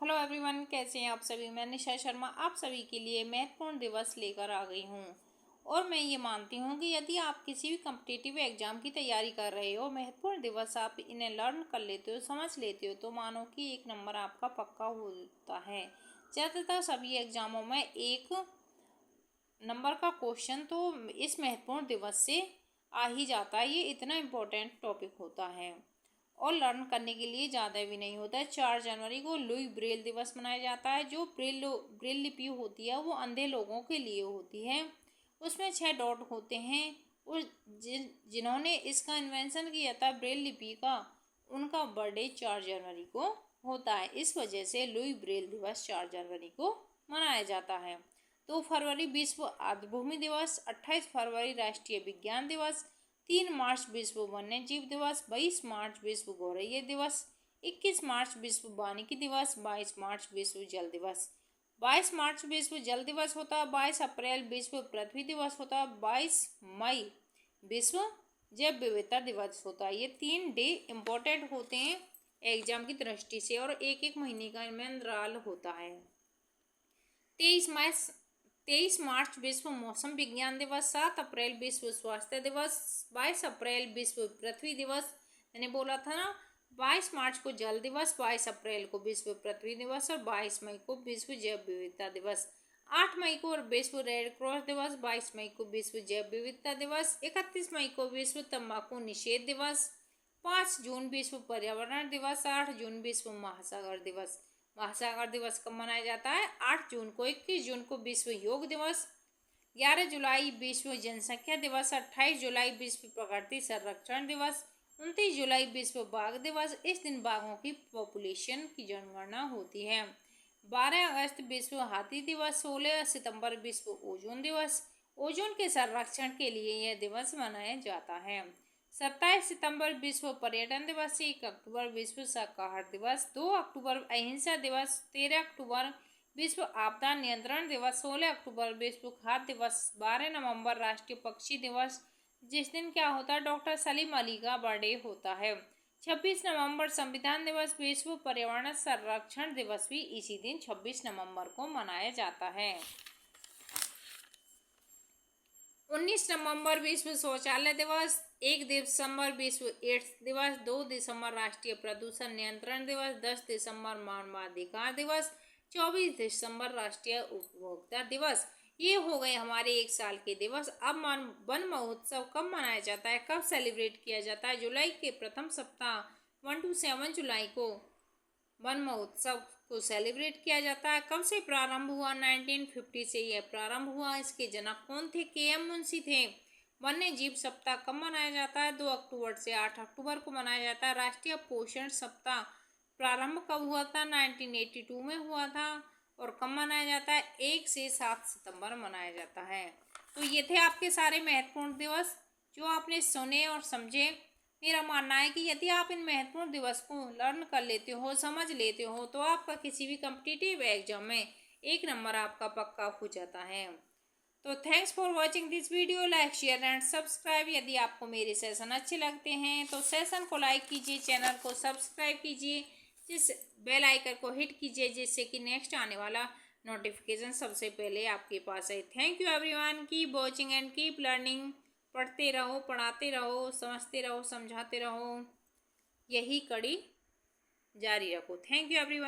Hello everyone, कैसे हैं आप सभी। मैं निशा शर्मा आप सभी के लिए महत्वपूर्ण दिवस लेकर आ गई हूं। और मैं ये मानती हूं कि यदि आप किसी भी कम्पिटिटिव एग्जाम की तैयारी कर रहे हो, महत्वपूर्ण दिवस आप इन्हें लर्न कर लेते हो, समझ लेते हो, तो मानो कि 1 नंबर आपका पक्का होता है। ज़्यादातर सभी एग्जामों में 1 नंबर का क्वेश्चन तो इस महत्वपूर्ण दिवस से आ ही जाता है। ये इतना इम्पोर्टेंट टॉपिक होता है और लर्न करने के लिए ज़्यादा भी नहीं होता है। 4 जनवरी को लुई ब्रेल दिवस मनाया जाता है। जो ब्रेल लिपि होती है वो अंधे लोगों के लिए होती है। उसमें 6 डॉट होते हैं। और जिन्होंने इसका इन्वेंशन किया था ब्रेल लिपि का, उनका बर्थडे 4 जनवरी को होता है। इस वजह से लुई ब्रेल दिवस 4 जनवरी को मनाया जाता है। 2 फरवरी विश्व आर्द्रभूमि दिवस, 28 फरवरी राष्ट्रीय विज्ञान दिवस, 3 मार्च विश्व वन्य जीव दिवस, 22 मार्च विश्व गौरैया दिवस, 21 मार्च विश्व वानिकी दिवस, 22 मार्च विश्व जल दिवस। 22 मार्च विश्व जल दिवस होता है, 22 अप्रैल विश्व पृथ्वी दिवस होता है, 22 मई विश्व जैव विविधता दिवस होता है। ये 3 डे इम्पोर्टेंट होते हैं एग्जाम की दृष्टि से और एक एक महीने का इनमें अंतराल होता है। 23 मार्च विश्व मौसम विज्ञान दिवस, 7 अप्रैल विश्व स्वास्थ्य दिवस, 22 अप्रैल विश्व पृथ्वी दिवस। मैंने बोला था ना, 22 मार्च को जल दिवस, 22 अप्रैल को विश्व पृथ्वी दिवस और 22 मई को विश्व जैव विविधता दिवस। 8 मई को विश्व रेड क्रॉस दिवस, 22 मई को विश्व जैव विविधता दिवस, 31 मई को विश्व तंबाकू निषेध दिवस, 5 जून विश्व पर्यावरण दिवस, 8 जून विश्व महासागर दिवस। महासागर दिवस कब मनाया जाता है? 8 जून को। 21 जून को विश्व योग दिवस, 11 जुलाई विश्व जनसंख्या दिवस, 28 जुलाई विश्व प्रकृति संरक्षण दिवस, 29 जुलाई विश्व बाघ दिवस। इस दिन बाघों की पॉपुलेशन की जनगणना होती है। 12 अगस्त विश्व हाथी दिवस, 16 सितंबर विश्व ओजोन दिवस। ओजोन के संरक्षण के लिए यह दिवस मनाया जाता है। 27 सितंबर विश्व पर्यटन दिवस, 1 अक्टूबर विश्व शाकाहार दिवस, 2 अक्टूबर अहिंसा दिवस, 13 अक्टूबर विश्व आपदा नियंत्रण दिवस, 16 अक्टूबर विश्व खाद्य दिवस, 12 नवंबर राष्ट्रीय पक्षी दिवस, जिस दिन क्या होता है, डॉक्टर सलीम अली का बर्थडे होता है। 26 नवंबर संविधान दिवस, विश्व पर्यावरण संरक्षण दिवस भी इसी दिन 26 नवंबर को मनाया जाता है। 19 नवंबर विश्व शौचालय दिवस, 1 दिसंबर विश्व एड्स दिवस, 2 दिसंबर राष्ट्रीय प्रदूषण नियंत्रण दिवस, 10 दिसंबर मानवाधिकार दिवस, 24 दिसंबर राष्ट्रीय उपभोक्ता दिवस। ये हो गए हमारे 1 साल के दिवस। अब वन महोत्सव कब मनाया जाता है, कब सेलिब्रेट किया जाता है? जुलाई के प्रथम सप्ताह 1 to 7 जुलाई को वन महोत्सव को सेलिब्रेट किया जाता है। कब से प्रारंभ हुआ? 1950 से यह प्रारंभ हुआ। इसके जनक कौन थे? KM मुंशी थे। वन्य जीव सप्ताह कब मनाया जाता है? 2 अक्टूबर से 8 अक्टूबर को मनाया जाता है। राष्ट्रीय पोषण सप्ताह प्रारंभ कब हुआ था? 1982 में हुआ था। और कब मनाया जाता है? 1 से 7 सितंबर मनाया जाता है। तो ये थे आपके सारे महत्वपूर्ण दिवस जो आपने सुने और समझे। मेरा मानना है कि यदि आप इन महत्वपूर्ण दिवस को लर्न कर लेते हो, समझ लेते हो, तो आपका किसी भी कम्पिटिटिव एग्जाम में 1 नंबर आपका पक्का हो जाता है। तो thanks for watching this video. Like, share and subscribe. यदि आपको मेरे सेशन अच्छे लगते हैं तो सेशन को लाइक कीजिए, चैनल को सब्सक्राइब कीजिए, जिस बेल आइकन को हिट कीजिए, जिससे कि नेक्स्ट आने वाला नोटिफिकेशन सबसे पहले आपके पास आए। Thank you everyone. Keep watching and keep learning. पढ़ते रहो, पढ़ाते रहो, समझते रहो, समझाते रहो। यही कड़ी जारी रखो। Thank you everyone.